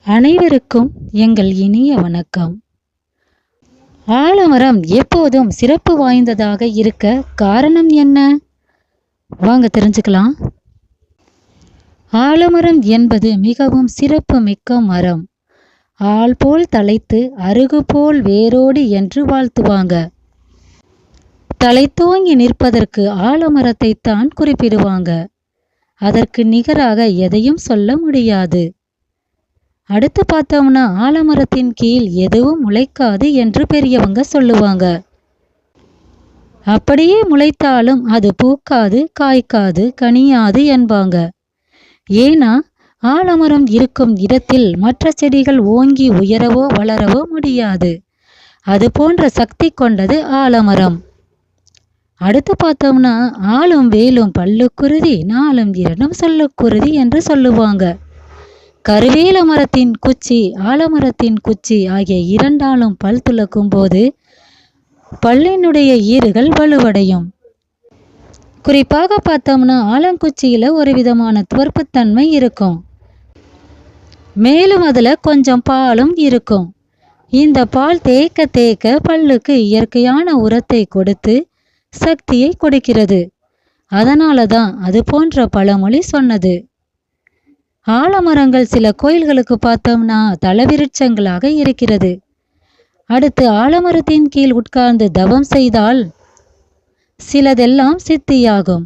அனைவருக்கும் எங்கள் இனிய வணக்கம். ஆலமரம் எப்போதும் சிறப்பு வாய்ந்ததாக இருக்க காரணம் என்ன? வாங்க தெரிஞ்சுக்கலாம். ஆலமரம் என்பது மிகவும் சிறப்பு மிக்க மரம். ஆள் போல் தழைத்து அருகு போல் வேரோடு என்று வாழ்த்துவாங்க. தலைத்தோங்கி நிற்பதற்கு ஆலமரத்தை தான் குறிப்பிடுவாங்க. அதற்கு நிகராக எதையும் சொல்ல முடியாது. அடுத்து பார்த்தோம்னா ஆலமரத்தின் கீழ் எதுவும் முளைக்காது என்று பெரியவங்க சொல்லுவாங்க. அப்படியே முளைத்தாலும் அது பூக்காது, காய்க்காது, கனியாது என்பாங்க. ஏன்னா ஆலமரம் இருக்கும் இடத்தில் மற்ற செடிகள் ஓங்கி உயரவோ வளரவோ முடியாது. அது போன்ற சக்தி கொண்டது ஆலமரம். அடுத்து பார்த்தோம்னா ஆலும் வேலும் பல்லுக்குருதி, நாலும் இரண்டும் சொல்லுக்குருதி என்று சொல்லுவாங்க. கருவேல மரத்தின் குச்சி, ஆலமரத்தின் குச்சி ஆகிய இரண்டாலும் பல் துலக்கும் போது பல்லினுடைய ஈறுகள் வலுவடையும். குறிப்பாக பார்த்தோம்னா ஆலங்குச்சியில ஒரு விதமான துவர்ப்புத்தன்மை இருக்கும். மேலும் அதுல கொஞ்சம் பாலும் இருக்கும். இந்த பால் தேக்க தேக்க பல்லுக்கு இயற்கையான உரத்தை கொடுத்து சக்தியை கொடுக்கிறது. அதனால தான் அது போன்ற பழமொழி சொன்னது. ஆலமரங்கள் சில கோயில்களுக்கு பார்த்தோம்னா தலவிருட்சங்களாக இருக்கிறது. அடுத்து ஆலமரத்தின் கீழ் உட்கார்ந்து தவம் செய்தால் சிலதெல்லாம் சித்தியாகும்.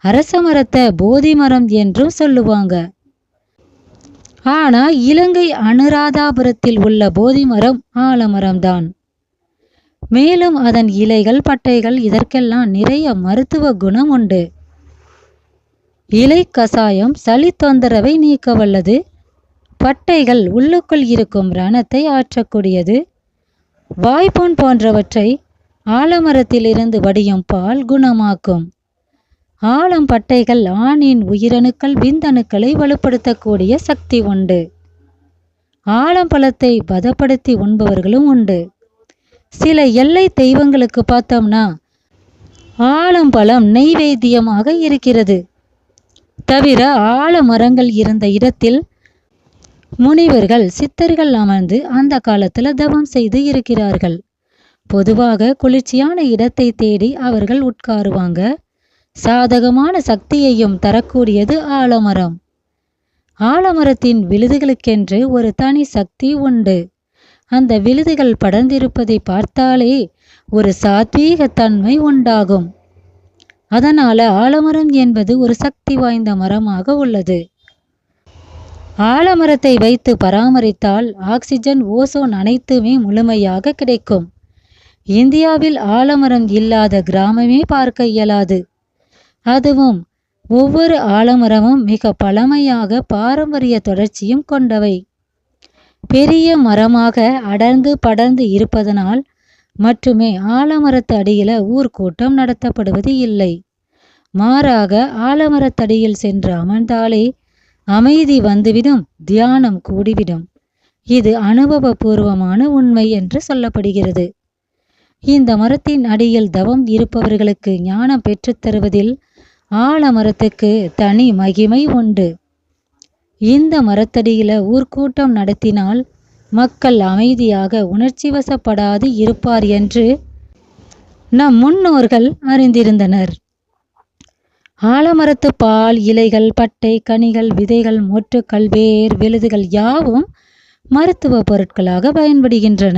அரச மரத்தை போதி மரம் என்றும் சொல்லுவாங்க. ஆனா இலங்கை அனுராதாபுரத்தில் உள்ள போதி மரம் ஆலமரம்தான். மேலும் அதன் இலைகள், பட்டைகள் இதற்கெல்லாம் நிறைய மருத்துவ குணம் உண்டு. இலை கசாயம் சளி தொந்தரவை நீக்க வல்லது. பட்டைகள் உள்ளுக்குள் இருக்கும் ரணத்தை ஆற்றக்கூடியது. வாய்ப்புண் போன்றவற்றை ஆலமரத்திலிருந்து வடியும் பால் குணமாக்கும். ஆலம் பட்டைகள் ஆணின் உயிரணுக்கள், விந்தணுக்களை வலுப்படுத்தக்கூடிய சக்தி உண்டு. ஆலம் பழத்தை பதப்படுத்தி உண்பவர்களும் உண்டு. சில எல்லை தெய்வங்களுக்கு பார்த்தோம்னா ஆலம்பழம் நெய்வேத்தியமாக இருக்கிறது. தவிர ஆலமரங்கள் இருந்த இடத்தில் முனிவர்கள், சித்தர்கள் அமர்ந்து அந்த காலத்துல தவம் செய்து இருக்கிறார்கள். பொதுவாக குளிர்ச்சியான இடத்தை தேடி அவர்கள் உட்காருவாங்க. சாதகமான சக்தியையும் தரக்கூடியது ஆலமரம். ஆலமரத்தின் விழுதுகளுக்கென்று ஒரு தனி சக்தி உண்டு. அந்த விழுதுகள் படர்ந்திருப்பதை பார்த்தாலே ஒரு சாத்வீக தன்மை உண்டாகும். அதனால ஆலமரம் என்பது ஒரு சக்தி வாய்ந்த மரமாக உள்ளது. ஆலமரத்தை வைத்து பராமரித்தால் ஆக்சிஜன், ஓசோன் அனைத்துமே முழுமையாக கிடைக்கும். இந்தியாவில் ஆலமரம் இல்லாத கிராமமே பார்க்க இயலாது. அதுவும் ஒவ்வொரு ஆலமரமும் மிக பழமையாக பாரம்பரிய தொடர்ச்சியும் கொண்டவை. பெரிய மரமாக அடர்ந்து படர்ந்து இருப்பதனால் மட்டுமே ஆலமரத்து அடியில ஊர்க்கூட்டம் நடத்தப்படுவது இல்லை. மாறாக ஆலமரத்தடியில் சென்று அமர்ந்தாலே அமைதி வந்துவிடும், தியானம் கூடிவிடும். இது அனுபவபூர்வமான உண்மை என்று சொல்லப்படுகிறது. இந்த மரத்தின் அடியில் தவம் இருப்பவர்களுக்கு ஞானம் பெற்றுத்தருவதில் ஆலமரத்துக்கு தனி மகிமை உண்டு. இந்த மரத்தடியில ஊர்க்கூட்டம் நடத்தினால் மக்கள் அமைதியாக உணர்ச்சி வசப்படாது இருப்பார் என்று நம் முன்னோர்கள் அறிந்திருந்தனர். ஆலமரத்து பால், இலைகள், பட்டை, கனிகள், விதைகள், மொட்டுக்கள், வேர், விழுதுகள் யாவும் மருத்துவ பொருட்களாக பயன்படுகின்றன.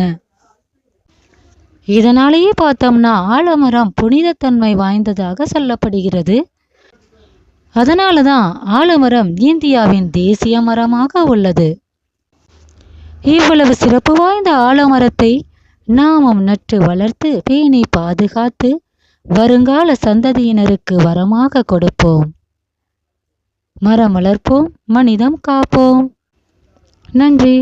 இதனாலேயே பார்த்தோம்னா ஆலமரம் புனிதத்தன்மை வாய்ந்ததாக சொல்லப்படுகிறது. அதனாலதான் ஆலமரம் இந்தியாவின் தேசிய மரமாக உள்ளது. இவ்வளவு சிறப்பு வாய்ந்த ஆலமரத்தை நாமும் நட்டு வளர்த்து பேணி பாதுகாத்து வருங்கால சந்ததியினருக்கு வரமாக கொடுப்போம். மரம் வளர்ப்போம், மனிதம் காப்போம். நன்றி.